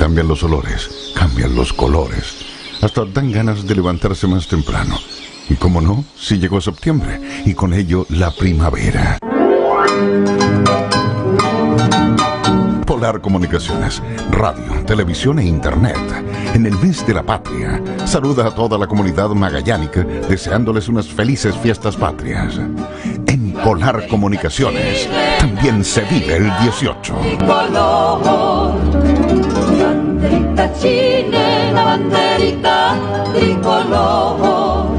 Cambian los olores, cambian los colores. Hasta dan ganas de levantarse más temprano. Y cómo no, si llegó septiembre, y con ello la primavera. Polar Comunicaciones, radio, televisión e internet. En el mes de la patria, saluda a toda la comunidad magallánica, deseándoles unas felices fiestas patrias. En Polar Comunicaciones, también se vive el 18. Banderita chilena, banderita tricolor.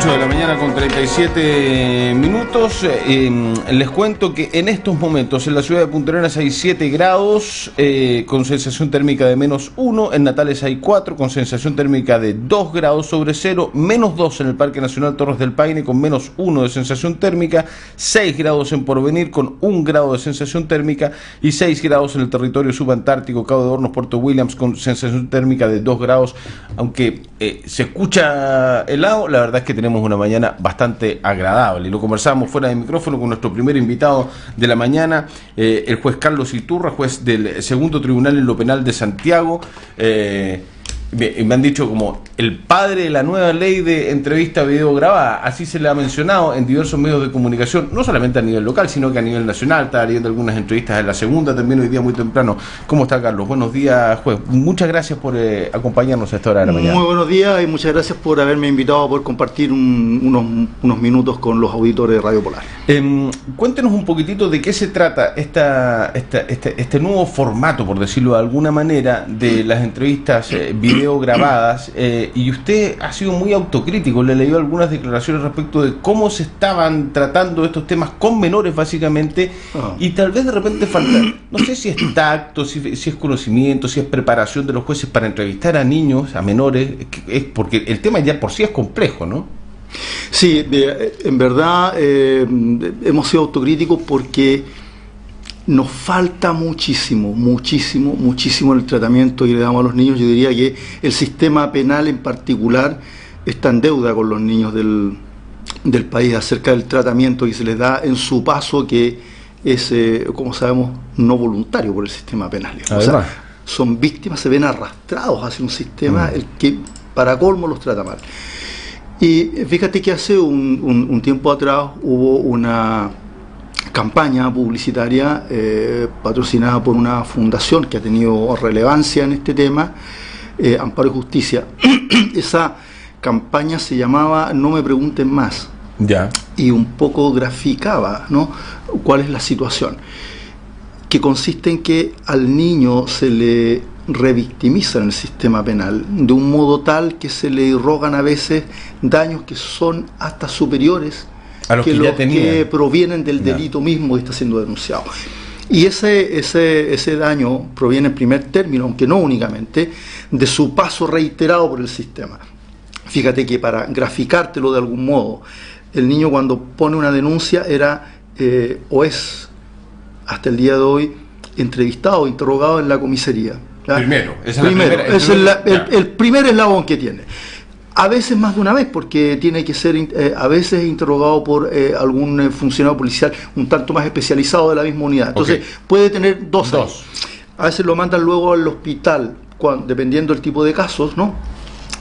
De la mañana con 37 minutos. Les cuento que en estos momentos en la ciudad de Punta Arenas hay 7 grados con sensación térmica de -1, en Natales hay 4 con sensación térmica de 2 grados sobre cero, -2 en el Parque Nacional Torres del Paine con -1 de sensación térmica, 6 grados en Porvenir con 1 grado de sensación térmica y 6 grados en el territorio subantártico, Cabo de Hornos, Puerto Williams con sensación térmica de 2 grados. Aunque se escucha helado, la verdad es que tenemos una mañana bastante agradable y lo conversamos fuera de micrófono con nuestro primer invitado de la mañana, el juez Carlos Iturra, juez del Segundo Tribunal en lo Penal de Santiago. Me han dicho como el padre de la nueva ley de entrevista video grabada, así se le ha mencionado en diversos medios de comunicación, no solamente a nivel local, sino que a nivel nacional. Estaba leyendo algunas entrevistas en La Segunda también hoy día muy temprano. ¿Cómo está, Carlos? Buenos días, juez. Muchas gracias por acompañarnos a esta hora de la mañana. Muy buenos días y muchas gracias por haberme invitado a poder compartir unos minutos con los auditores de Radio Polar. Cuéntenos un poquitito de qué se trata este nuevo formato, por decirlo de alguna manera, de las entrevistas video grabadas, y usted ha sido muy autocrítico. Le leí algunas declaraciones respecto de cómo se estaban tratando estos temas con menores básicamente, y tal vez de repente falta, no sé si es tacto, si es conocimiento, si es preparación de los jueces para entrevistar a niños, a menores, es porque el tema ya por sí es complejo, ¿no? Sí, en verdad hemos sido autocríticos porque nos falta muchísimo el tratamiento que le damos a los niños. Yo diría que el sistema penal en particular está en deuda con los niños del país acerca del tratamiento que se les da en su paso, que es, como sabemos, no voluntario por el sistema penal. O sea, son víctimas, se ven arrastrados hacia un sistema el que para colmo los trata mal. Y fíjate que hace un tiempo atrás hubo una campaña publicitaria patrocinada por una fundación que ha tenido relevancia en este tema, Amparo y Justicia. Esa campaña se llamaba No me pregunten más. Ya. Y un poco graficaba, ¿no?, cuál es la situación, que consiste en que al niño se le revictimiza en el sistema penal de un modo tal que se le irrogan a veces daños que son hasta superiores a los que provienen del delito mismo que está siendo denunciado. Y ese daño proviene en primer término, aunque no únicamente, de su paso reiterado por el sistema. Fíjate que, para graficártelo de algún modo, el niño cuando pone una denuncia era o es hasta el día de hoy entrevistado, interrogado en la comisaría. Primero, el primer eslabón que tiene. A veces más de una vez, porque tiene que ser a veces interrogado por algún funcionario policial un tanto más especializado de la misma unidad. Entonces puede tener dos. A veces lo mandan luego al hospital, dependiendo del tipo de casos, ¿no?,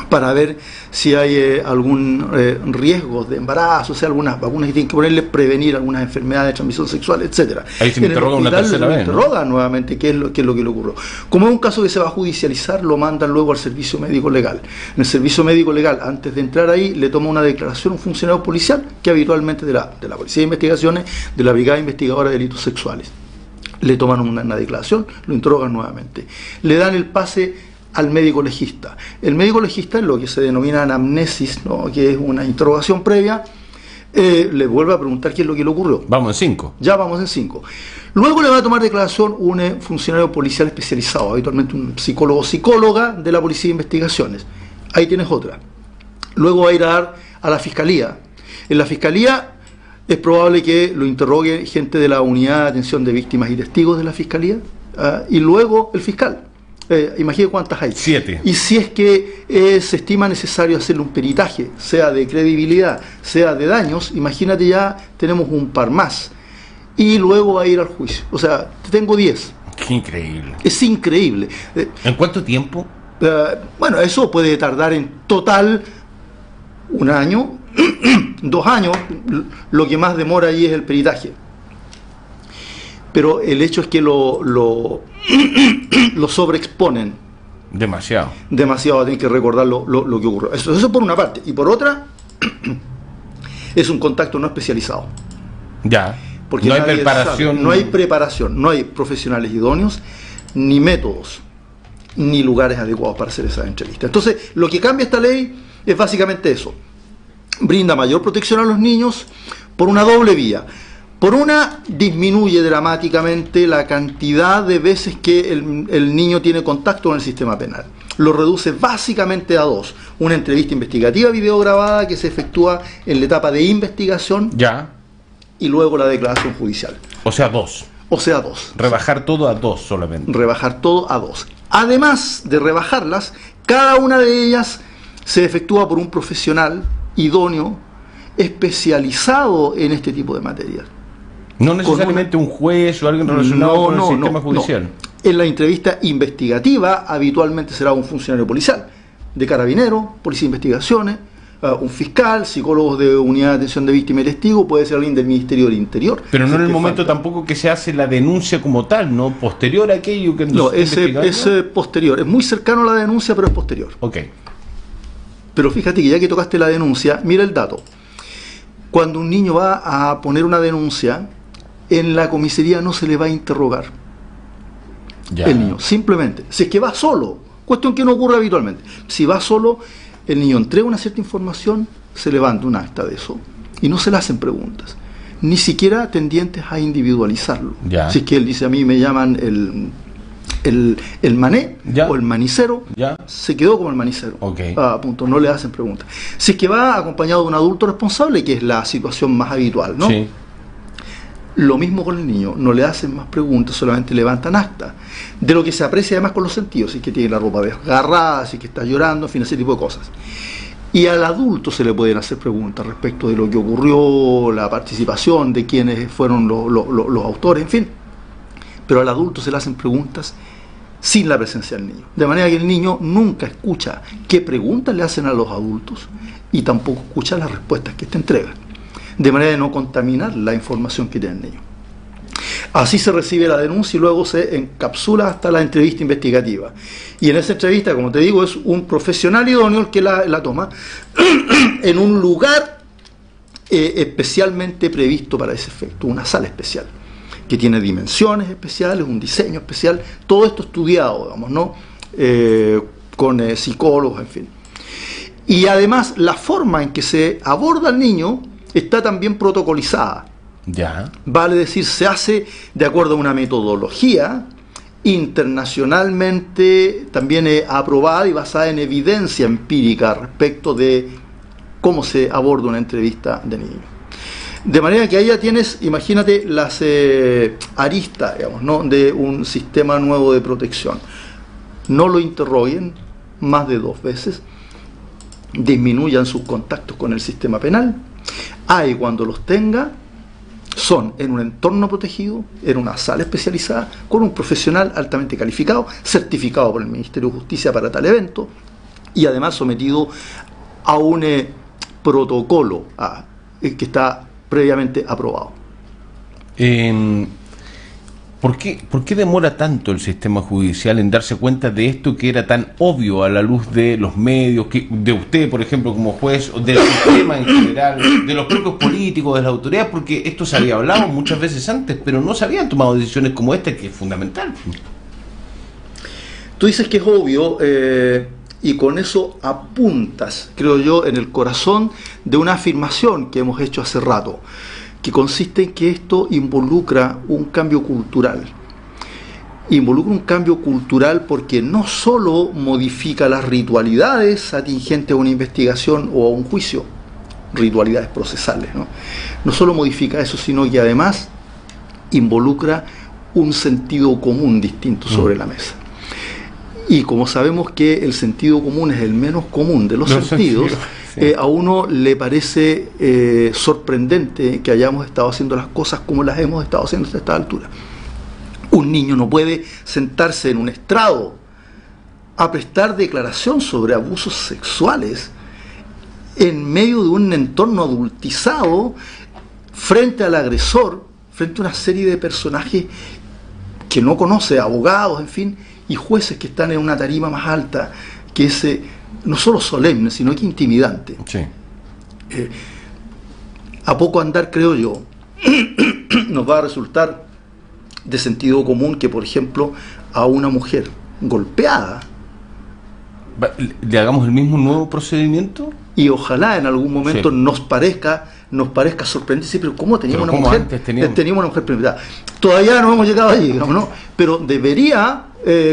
para ver si hay algún riesgo de embarazo, o sea, algunas vacunas que tienen que ponerle, prevenir algunas enfermedades de transmisión sexual, etcétera. Ahí se interroga una tercera vez, ¿no? Interroga nuevamente qué es lo que le ocurrió. Como es un caso que se va a judicializar, lo mandan luego al servicio médico legal. En el servicio médico legal, antes de entrar ahí, le toma una declaración un funcionario policial, que habitualmente de la Policía de Investigaciones, de la Brigada Investigadora de Delitos Sexuales. Le toman una declaración, lo interrogan nuevamente. Le dan el pase al médico legista. El médico legista, es lo que se denomina anamnesis, ¿no?, que es una interrogación previa, le vuelve a preguntar qué es lo que le ocurrió. Vamos en 5. Ya vamos en 5. Luego le va a tomar declaración un funcionario policial especializado, habitualmente un psicólogo o psicóloga de la Policía de Investigaciones. Ahí tienes otra. Luego va a ir a dar a la Fiscalía. En la Fiscalía es probable que lo interrogue gente de la Unidad de Atención de Víctimas y Testigos de la Fiscalía, y luego el fiscal. Imagínate cuántas hay. 7. Y si es que se estima necesario hacerle un peritaje, sea de credibilidad, sea de daños, imagínate, ya tenemos un par más. Y luego va a ir al juicio. O sea, tengo 10. Qué increíble. Es increíble. ¿En cuánto tiempo? Bueno, eso puede tardar en total 1 año, 2 años. Lo que más demora ahí es el peritaje. Pero el hecho es que lo sobreexponen. Demasiado. Demasiado, tienen que recordar lo que ocurrió. Eso por una parte. Y por otra, es un contacto no especializado. Ya. Porque no hay nadie preparación. sabe. No hay preparación, no hay profesionales idóneos, ni métodos, ni lugares adecuados para hacer esas entrevistas. Entonces, lo que cambia esta ley es básicamente eso. Brinda mayor protección a los niños por una doble vía. Por una, disminuye dramáticamente la cantidad de veces que el niño tiene contacto con el sistema penal. Lo reduce básicamente a 2. Una entrevista investigativa videograbada que se efectúa en la etapa de investigación. Ya. Y luego la declaración judicial. O sea, 2. O sea, 2. Rebajar todo a 2 solamente. Rebajar todo a 2. Además de rebajarlas, cada una de ellas se efectúa por un profesional idóneo, especializado en este tipo de materias. No necesariamente un juez o alguien relacionado con el sistema judicial. No. En la entrevista investigativa habitualmente será un funcionario policial, de Carabineros, Policía de Investigaciones, un fiscal, psicólogos de Unidad de Atención de Víctimas y Testigos, puede ser alguien del Ministerio del Interior. Pero no en el momento tampoco que se hace la denuncia como tal, ¿no? Posterior a aquello que no, es posterior, es muy cercano a la denuncia, pero es posterior. Ok. Pero fíjate que ya que tocaste la denuncia, mira el dato. Cuando un niño va a poner una denuncia, en la comisaría no se le va a interrogar. Ya. El niño, simplemente. Si es que va solo, cuestión que no ocurre habitualmente. Si va solo, el niño entrega una cierta información, se levanta un acta de eso y no se le hacen preguntas, ni siquiera tendientes a individualizarlo. Ya. Si es que él dice, a mí me llaman el mané, ya, o el manicero, ya, se quedó como el manicero. Okay. Punto, no le hacen preguntas. Si es que va acompañado de un adulto responsable, que es la situación más habitual, ¿no? Sí. Lo mismo con el niño, no le hacen más preguntas, solamente levantan acta. De lo que se aprecia además con los sentidos, si es que tiene la ropa desgarrada, si es que está llorando, en fin, ese tipo de cosas. Y al adulto se le pueden hacer preguntas respecto de lo que ocurrió, la participación, de quiénes fueron los autores, en fin. Pero al adulto se le hacen preguntas sin la presencia del niño. De manera que el niño nunca escucha qué preguntas le hacen a los adultos y tampoco escucha las respuestas que te entregan. De manera de no contaminar la información que tiene el niño. Así se recibe la denuncia y luego se encapsula hasta la entrevista investigativa. Y en esa entrevista, como te digo, es un profesional idóneo el que la toma en un lugar especialmente previsto para ese efecto, una sala especial, que tiene dimensiones especiales, un diseño especial, todo esto estudiado, digamos, ¿no? Con psicólogos, en fin. Y además la forma en que se aborda al niño está también protocolizada. Ya. Vale decir, se hace de acuerdo a una metodología internacionalmente también aprobada y basada en evidencia empírica respecto de cómo se aborda una entrevista de niños. De manera que ahí ya tienes, imagínate, las aristas, digamos, ¿no?, de un sistema nuevo de protección. No lo interroguen más de 2 veces, disminuyan sus contactos con el sistema penal. Y cuando los tenga, son en un entorno protegido, en una sala especializada, con un profesional altamente calificado, certificado por el Ministerio de Justicia para tal evento, y además sometido a un protocolo que está previamente aprobado. ¿Por qué demora tanto el sistema judicial en darse cuenta de esto que era tan obvio a la luz de los medios, de usted, por ejemplo, como juez, del sistema en general, de los propios políticos, de las autoridades? Porque esto se había hablado muchas veces antes, pero no se habían tomado decisiones como esta, que es fundamental. Tú dices que es obvio, y con eso apuntas, creo yo, en el corazón de una afirmación que hemos hecho hace rato, que consiste en que esto involucra un cambio cultural. Involucra un cambio cultural porque no solo modifica las ritualidades atingentes a una investigación o a un juicio, ritualidades procesales, ¿no? No solo modifica eso, sino que además involucra un sentido común distinto sobre la mesa. Y como sabemos que el sentido común es el menos común de los sentidos, sí. A uno le parece sorprendente que hayamos estado haciendo las cosas como las hemos estado haciendo hasta esta altura. Un niño no puede sentarse en un estrado a prestar declaración sobre abusos sexuales en medio de un entorno adultizado frente al agresor, frente a una serie de personajes que no conoce, abogados, en fin, y jueces que están en una tarima más alta, que es no solo solemne, sino que intimidante. Sí. A poco andar, creo yo, nos va a resultar de sentido común que, por ejemplo, a una mujer golpeada, ¿le hagamos el mismo nuevo procedimiento? Y ojalá en algún momento sí. nos parezca sorprendente, sí, pero ¿cómo teníamos una mujer? Teníamos una mujer primitiva. Todavía no hemos llegado allí, digamos, ¿no? Pero debería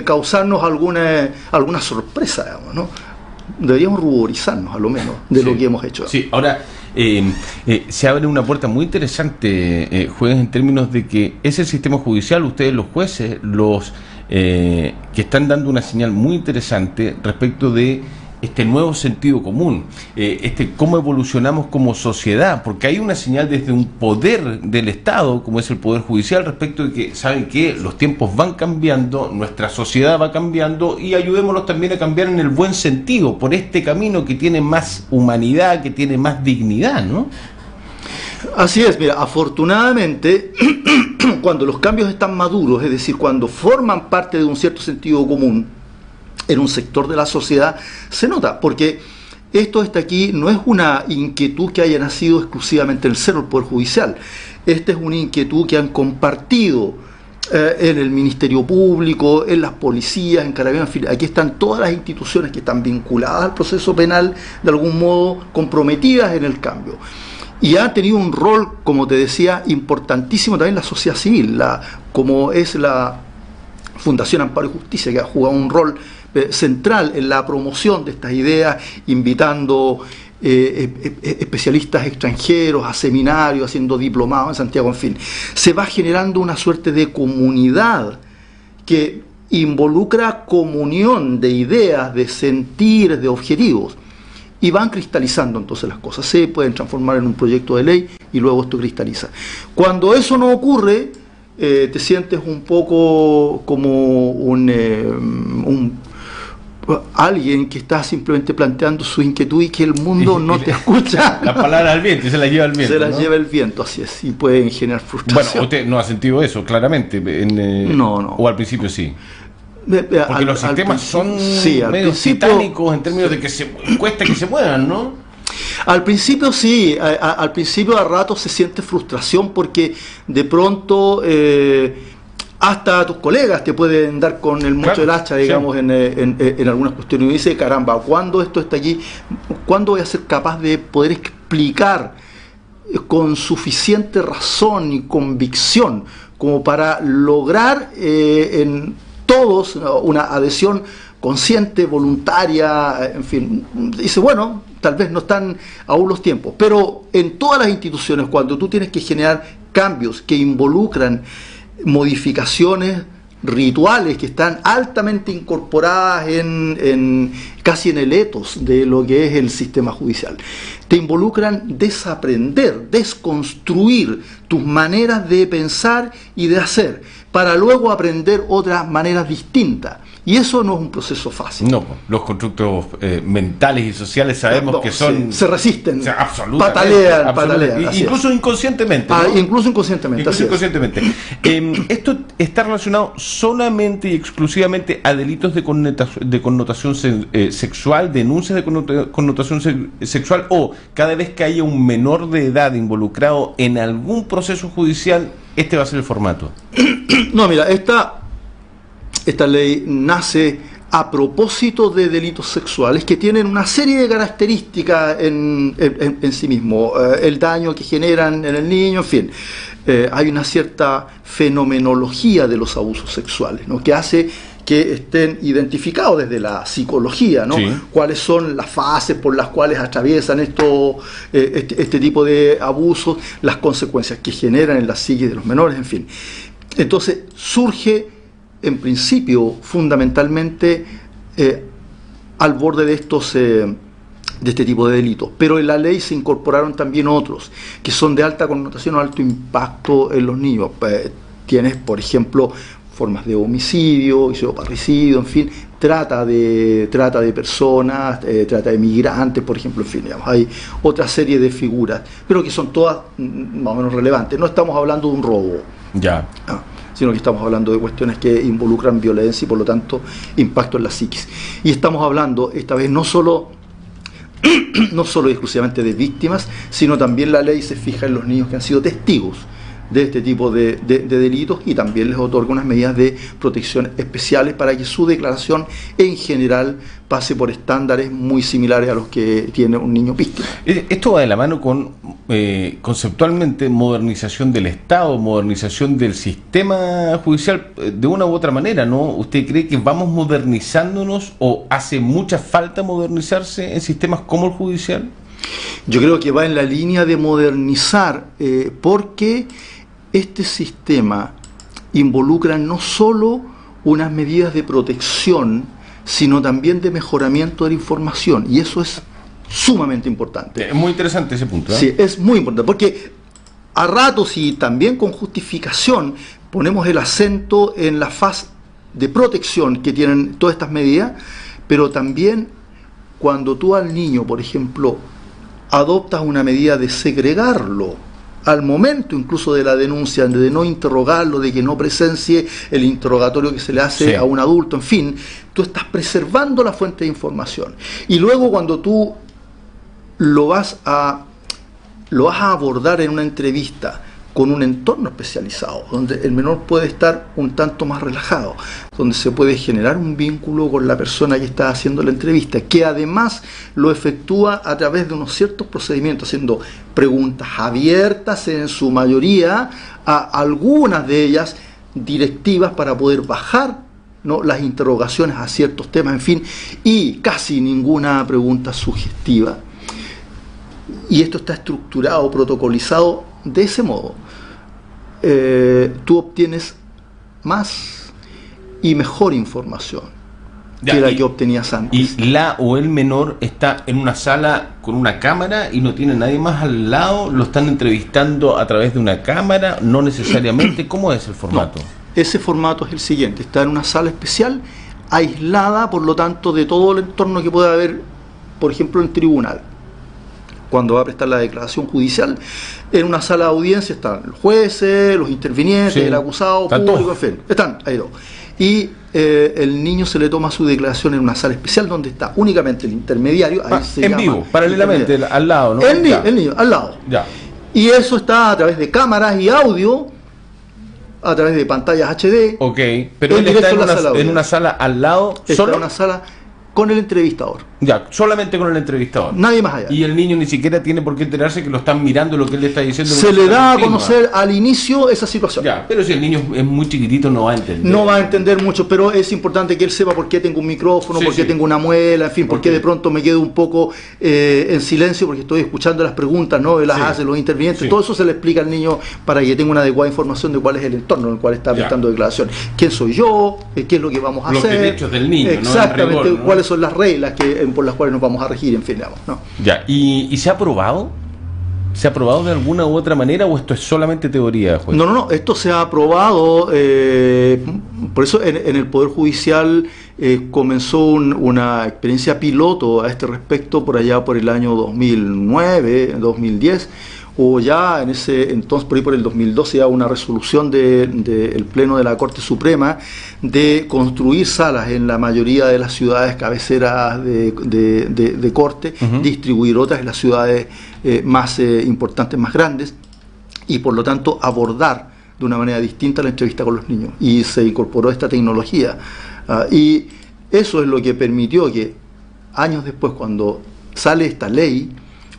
causarnos alguna sorpresa, digamos, ¿no? Deberíamos ruborizarnos, a lo menos, de lo que hemos hecho. Sí, ahora se abre una puerta muy interesante, jueces, en términos de que es el sistema judicial, ustedes los jueces, los que están dando una señal muy interesante respecto de este nuevo sentido común, cómo evolucionamos como sociedad, porque hay una señal desde un poder del Estado, como es el Poder Judicial, respecto de que, ¿saben qué? Los tiempos van cambiando, nuestra sociedad va cambiando, y ayudémonos también a cambiar en el buen sentido, por este camino que tiene más humanidad, que tiene más dignidad, ¿no? Así es, mira, afortunadamente, cuando los cambios están maduros, es decir, cuando forman parte de un cierto sentido común, en un sector de la sociedad, se nota, porque esto está aquí, no es una inquietud que haya nacido exclusivamente en el seno del Poder Judicial. Esta es una inquietud que han compartido en el Ministerio Público, en las policías, en Carabineros, en fin, aquí están todas las instituciones que están vinculadas al proceso penal, de algún modo comprometidas en el cambio. Y ha tenido un rol, como te decía, importantísimo también la sociedad civil, como es la Fundación Amparo y Justicia, que ha jugado un rol central en la promoción de estas ideas, invitando especialistas extranjeros a seminarios, haciendo diplomados en Santiago, en fin. Se va generando una suerte de comunidad que involucra comunión de ideas, de sentires, de objetivos, y van cristalizando entonces las cosas. Se pueden transformar en un proyecto de ley y luego esto cristaliza. Cuando eso no ocurre, te sientes un poco como alguien que está simplemente planteando su inquietud y que el mundo no te escucha. La palabra al viento, se la lleva el viento. Se la lleva el viento, así es, y pueden generar frustración. Bueno, usted no ha sentido eso, claramente. No. O al principio sí. Porque los sistemas son medio titánicos en términos de que cuesta que se muevan, ¿no? Al principio sí, al principio a ratos se siente frustración porque de pronto hasta tus colegas te pueden dar con el mocho del hacha, digamos, sí. en algunas cuestiones, y dice, caramba, ¿cuándo esto está aquí? ¿Cuándo voy a ser capaz de poder explicar con suficiente razón y convicción como para lograr en todos una adhesión consciente, voluntaria, en fin? Dice, bueno, tal vez no están aún los tiempos, pero en todas las instituciones, cuando tú tienes que generar cambios que involucran modificaciones rituales que están altamente incorporadas casi en el ethos de lo que es el sistema judicial, te involucran desaprender, desconstruir tus maneras de pensar y de hacer, para luego aprender otras maneras distintas. Y eso no es un proceso fácil. No, los constructos mentales y sociales sabemos que son... Se resisten, absolutamente, patalean. Incluso inconscientemente, ¿no? Incluso inconscientemente. ¿Esto está relacionado solamente y exclusivamente a delitos de connotación sexual, denuncias de connotación sexual, o cada vez que haya un menor de edad involucrado en algún proceso judicial, este va a ser el formato? No, mira, esta ley nace a propósito de delitos sexuales que tienen una serie de características en sí mismo, el daño que generan en el niño, en fin. Hay una cierta fenomenología de los abusos sexuales, ¿no? que hace que estén identificados desde la psicología, ¿no? Sí. Cuáles son las fases por las cuales atraviesan este tipo de abusos, las consecuencias que generan en la psique de los menores, en fin. Entonces surge, en principio, fundamentalmente al borde de este tipo de delitos, pero en la ley se incorporaron también otros que son de alta connotación o alto impacto en los niños. Tienes, por ejemplo, formas de homicidio, parricidio, en fin, trata de personas, trata de migrantes, por ejemplo, en fin, digamos, hay otra serie de figuras, pero que son todas más o menos relevantes. No estamos hablando de un robo, sino que estamos hablando de cuestiones que involucran violencia y por lo tanto impacto en la psiquis. Y estamos hablando esta vez no solo y exclusivamente de víctimas, sino también la ley se fija en los niños que han sido testigos de este tipo de delitos, y también les otorga unas medidas de protección especiales para que su declaración en general pase por estándares muy similares a los que tiene un niño víctima. Esto va de la mano con conceptualmente modernización del Estado, modernización del sistema judicial de una u otra manera, ¿no? ¿Usted cree que vamos modernizándonos o hace mucha falta modernizarse en sistemas como el judicial? Yo creo que va en la línea de modernizar, porque este sistema involucra no solo unas medidas de protección, sino también de mejoramiento de la información, y eso es sumamente importante. Es muy interesante ese punto, ¿eh? Sí, es muy importante, porque a ratos y también con justificación ponemos el acento en la fase de protección que tienen todas estas medidas, pero también cuando tú al niño, por ejemplo, adoptas una medida de segregarlo al momento incluso de la denuncia, de no interrogarlo, de que no presencie el interrogatorio que se le hace a un adulto, en fin, tú estás preservando la fuente de información. Y luego cuando tú lo vas a abordar en una entrevista con un entorno especializado, donde el menor puede estar un tanto más relajado, donde se puede generar un vínculo con la persona que está haciendo la entrevista, que además lo efectúa a través de unos ciertos procedimientos, haciendo preguntas abiertas en su mayoría, a algunas de ellas directivas para poder bajar, ¿no?, las interrogaciones a ciertos temas, en fin, y casi ninguna pregunta sugestiva. Y esto está estructurado, protocolizado de ese modo. Tú obtienes más y mejor información que la que obtenías antes. Y la o el menor está en una sala con una cámara y no tiene nadie más al lado, lo están entrevistando a través de una cámara, no necesariamente. ¿Cómo es el formato? No, ese formato es el siguiente: está en una sala especial, aislada por lo tanto de todo el entorno que puede haber, por ejemplo, en tribunal. Cuando va a prestar la declaración judicial, en una sala de audiencia están los jueces, los intervinientes, el acusado, público, en fin, están ahí dos. Y el niño se le toma su declaración en una sala especial donde está únicamente el intermediario, ahí se en llama vivo, paralelamente, al lado, ¿no? El niño, al lado. Ya. Y eso está a través de cámaras y audio, a través de pantallas HD. Ok, pero él está en una sala al lado, solo en una sala con el entrevistador. Ya, solamente con el entrevistador. Nadie más allá. Y el niño ni siquiera tiene por qué enterarse que lo están mirando lo que él le está diciendo. Se le da a conocer al inicio esa situación. Ya, pero si el niño es muy chiquitito no va a entender. No va a entender mucho, pero es importante que él sepa por qué tengo un micrófono, por qué tengo una muela, en fin, por qué de pronto me quedo un poco en silencio porque estoy escuchando las preguntas, ¿no? Él las hace, los intervinientes. Todo eso se le explica al niño para que tenga una adecuada información de cuál es el entorno en el cual está prestando declaración. ¿Quién soy yo? ¿Qué es lo que vamos a hacer? Los derechos del niño, exactamente, ¿no? Rigor, ¿no? ¿Cuáles son las reglas por las cuales nos vamos a regir, en fin, digamos, ¿no? Ya, ¿y se ha probado? ¿Se ha probado de alguna u otra manera o esto es solamente teoría, juez? No, esto se ha probado, por eso en el Poder Judicial comenzó una experiencia piloto a este respecto por allá por el año 2009, 2010, o ya en ese entonces, por ahí por el 2012, ya una resolución del Pleno de la Corte Suprema de construir salas en la mayoría de las ciudades cabeceras de corte, distribuir otras en las ciudades más importantes, más grandes, y por lo tanto abordar de una manera distinta la entrevista con los niños. Y se incorporó esta tecnología. Y eso es lo que permitió que años después, cuando sale esta ley,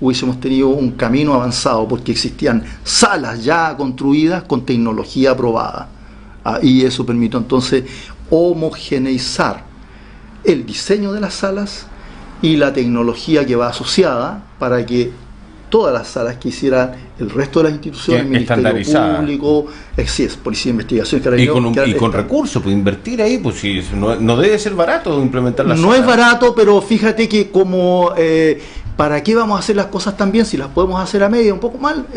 hubiésemos tenido un camino avanzado, porque existían salas ya construidas con tecnología aprobada. Y eso permitió entonces homogeneizar el diseño de las salas y la tecnología que va asociada para que todas las salas que hicieran el resto de las instituciones, el Ministerio Público, Policía de Investigación, y con recursos, pues invertir ahí, pues si no debe ser barato implementar las salas. No es barato, pero fíjate que como ¿para qué vamos a hacer las cosas tan bien si las podemos hacer a media, un poco mal?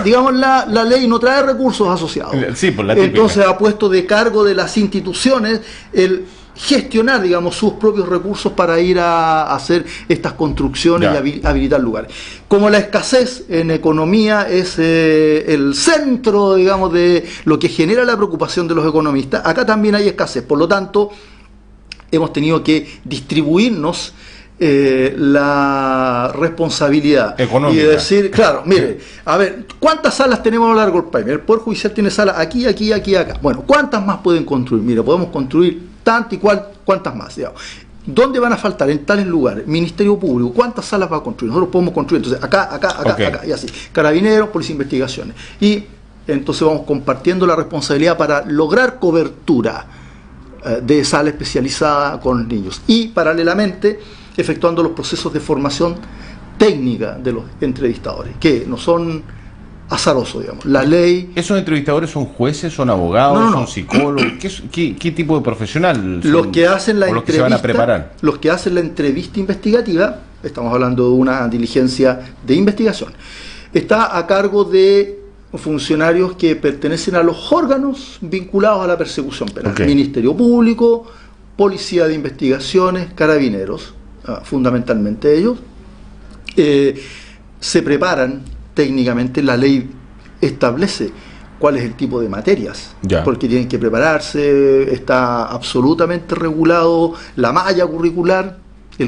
Digamos, la ley no trae recursos asociados. Sí, por la típica. Entonces ha puesto de cargo de las instituciones el gestionar, digamos, sus propios recursos para ir a hacer estas construcciones y habilitar lugares. Como la escasez en economía es el centro, digamos, de lo que genera la preocupación de los economistas, acá también hay escasez. Por lo tanto, hemos tenido que distribuirnos la responsabilidad económica y decir, claro, mire, a ver, ¿cuántas salas tenemos a lo largo del país? El Poder Judicial tiene salas aquí, aquí, aquí, acá. Bueno, ¿cuántas más pueden construir? Mire, podemos construir tanto y cuántas más, digamos. ¿Dónde van a faltar? En tales lugares. Ministerio Público, ¿cuántas salas va a construir? Nosotros podemos construir, entonces, acá, acá, y así. Carabineros, Policía de Investigaciones. Y entonces vamos compartiendo la responsabilidad para lograr cobertura de sala especializada con los niños. Y paralelamente, efectuando los procesos de formación técnica de los entrevistadores, que no son azarosos, digamos. La ley... ¿Esos entrevistadores son jueces, son abogados, no. son psicólogos? ¿Qué tipo de profesional son? Los que hacen la entrevista, que se van a preparar. Los que hacen la entrevista investigativa, estamos hablando de una diligencia de investigación, está a cargo de funcionarios que pertenecen a los órganos vinculados a la persecución penal. Ministerio Público, Policía de Investigaciones, Carabineros, fundamentalmente ellos, se preparan técnicamente. La ley establece cuál es el tipo de materias, porque tienen que prepararse, está absolutamente regulado la malla curricular,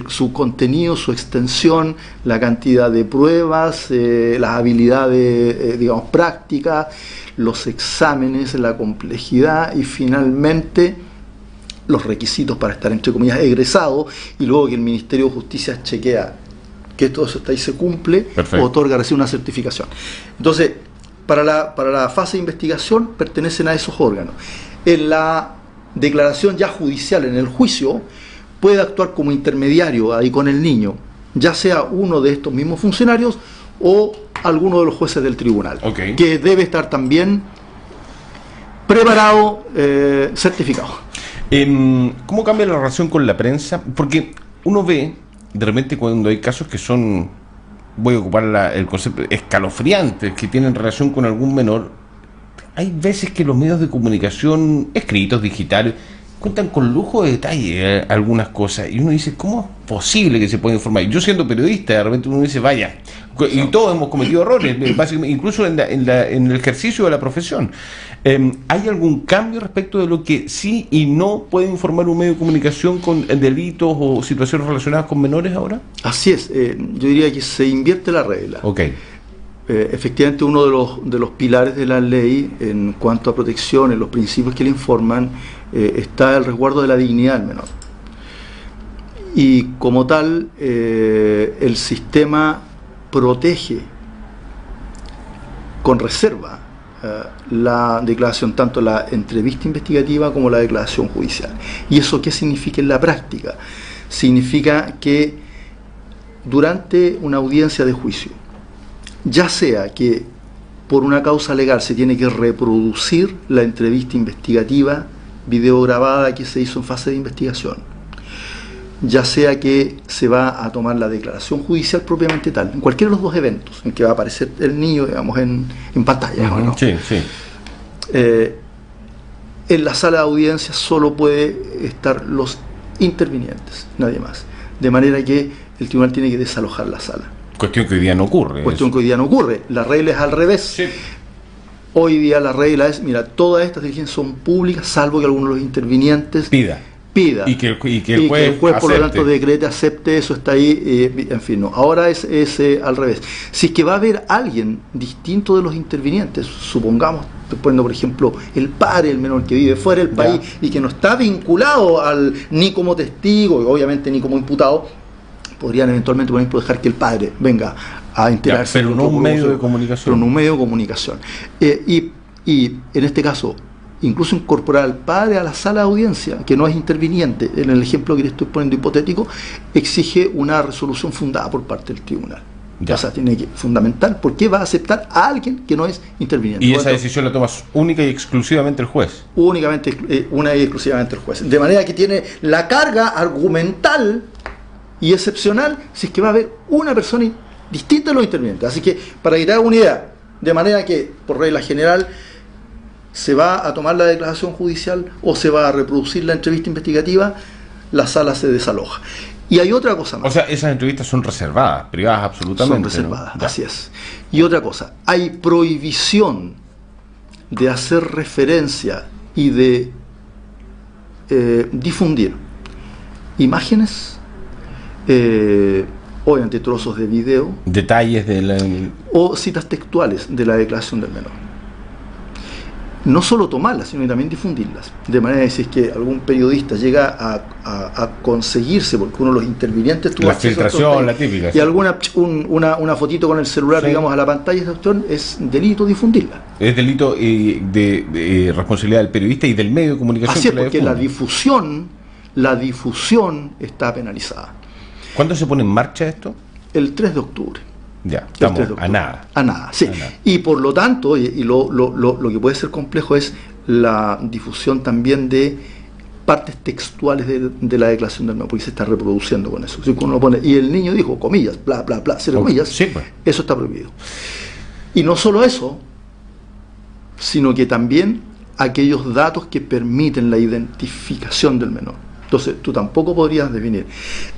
su contenido, su extensión, la cantidad de pruebas, las habilidades, digamos, prácticas, los exámenes, la complejidad y finalmente los requisitos para estar, entre comillas, egresado, y luego que el Ministerio de Justicia chequea que todo eso está ahí, se cumple, otorga, recibe una certificación. Entonces, para la fase de investigación pertenecen a esos órganos. En la declaración ya judicial, en el juicio, puede actuar como intermediario ahí con el niño, ya sea uno de estos mismos funcionarios o alguno de los jueces del tribunal, que debe estar también preparado, certificado. ¿Cómo cambia la relación con la prensa? Porque uno ve de repente cuando hay casos que son, voy a ocupar el concepto, escalofriantes, que tienen relación con algún menor, hay veces que los medios de comunicación, escritos, digitales, cuentan con lujo de detalle algunas cosas, y uno dice, ¿cómo es posible que se pueda informar? Yo siendo periodista, de repente uno dice, vaya, y todos hemos cometido errores, básicamente, incluso en el ejercicio de la profesión. ¿Hay algún cambio respecto de lo que sí y no puede informar un medio de comunicación con delitos o situaciones relacionadas con menores ahora? Así es, yo diría que se invierte la regla. Efectivamente, uno de los pilares de la ley en cuanto a protección, en los principios que le informan, está el resguardo de la dignidad del menor. Y como tal, el sistema protege con reserva la declaración, tanto la entrevista investigativa como la declaración judicial. ¿Y eso qué significa en la práctica? Significa que durante una audiencia de juicio, ya sea que por una causa legal se tiene que reproducir la entrevista investigativa videograbada que se hizo en fase de investigación, ya sea que se va a tomar la declaración judicial propiamente tal, en cualquiera de los dos eventos en que va a aparecer el niño, digamos, en pantalla, ¿no? En la sala de audiencia solo puede estar los intervinientes, nadie más, de manera que el tribunal tiene que desalojar la sala. Cuestión que hoy día no ocurre. La regla es al revés. Sí. Hoy día la regla es, mira, todas estas diligencias son públicas, salvo que alguno de los intervinientes pida. Y que el juez por lo tanto decrete, acepte, eso está ahí, en fin, no. Ahora es al revés. Si es que va a haber alguien distinto de los intervinientes, supongamos, poniendo por ejemplo el padre del menor que vive fuera del país y que no está vinculado ni como testigo, y obviamente ni como imputado, podrían eventualmente, por ejemplo, dejar que el padre venga a enterarse. Pero no un medio de comunicación. Pero no un medio de comunicación. Y en este caso, incluso incorporar al padre a la sala de audiencia, que no es interviniente, en el ejemplo que le estoy poniendo hipotético, exige una resolución fundada por parte del tribunal. Ya. O sea, tiene que fundamental por qué va a aceptar a alguien que no es interviniente. Y esa decisión la toma única y exclusivamente el juez. Únicamente, una y exclusivamente el juez. De manera que tiene la carga argumental y excepcional si es que va a haber una persona distinta a los intervinientes. Así que, para que te haga una idea, de manera que, por regla general, se va a tomar la declaración judicial o se va a reproducir la entrevista investigativa, la sala se desaloja. Y hay otra cosa más. O sea, esas entrevistas son reservadas, privadas absolutamente. Son reservadas, ¿no? así es. Y otra cosa, hay prohibición de hacer referencia y de difundir imágenes, obviamente trozos de video, Detalles de la... o citas textuales de la declaración del menor. No solo tomarlas, sino también difundirlas. De manera que si es que algún periodista llega a conseguirse, porque uno de los intervinientes tuvo La acceso a filtración, estos la típica. y alguna una fotito con el celular, Sí. digamos, a la pantalla de actor, es delito difundirla. Es delito de responsabilidad del periodista y del medio de comunicación. Así es, que la porque difunde. la difusión está penalizada. ¿Cuándo se pone en marcha esto? El 3 de octubre. Ya, El estamos 3 de octubre. a nada. A nada, sí. A nada. Y por lo tanto, y lo que puede ser complejo es la difusión también de partes textuales de la declaración del menor, porque se está reproduciendo con eso. Si uno lo pone, y el niño dijo, comillas, bla, bla, bla, cierre comillas, Sí, pues. eso está prohibido. Y no solo eso, sino que también aquellos datos que permiten la identificación del menor. Entonces, tú tampoco podrías definir.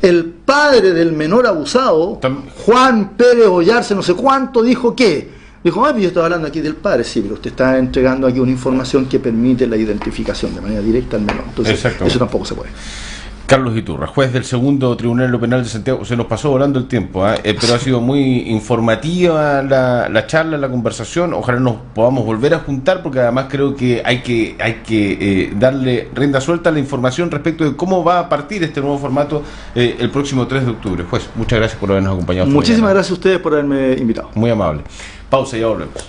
El padre del menor abusado, Juan Pérez Ollarse, no sé cuánto, dijo que. Dijo, pues yo estaba hablando aquí del padre, sí, pero usted está entregando aquí una información que permite la identificación de manera directa al menor. Entonces, eso tampoco se puede. Carlos Iturra, juez del segundo Tribunal de lo Penal de Santiago. Se nos pasó volando el tiempo, pero ha sido muy informativa la charla, la conversación. Ojalá nos podamos volver a juntar, porque además creo que hay que darle rienda suelta a la información respecto de cómo va a partir este nuevo formato el próximo 3 de octubre. Juez, muchas gracias por habernos acompañado. Muchísimas gracias a ustedes por haberme invitado. Muy amable. Pausa y ya volvemos.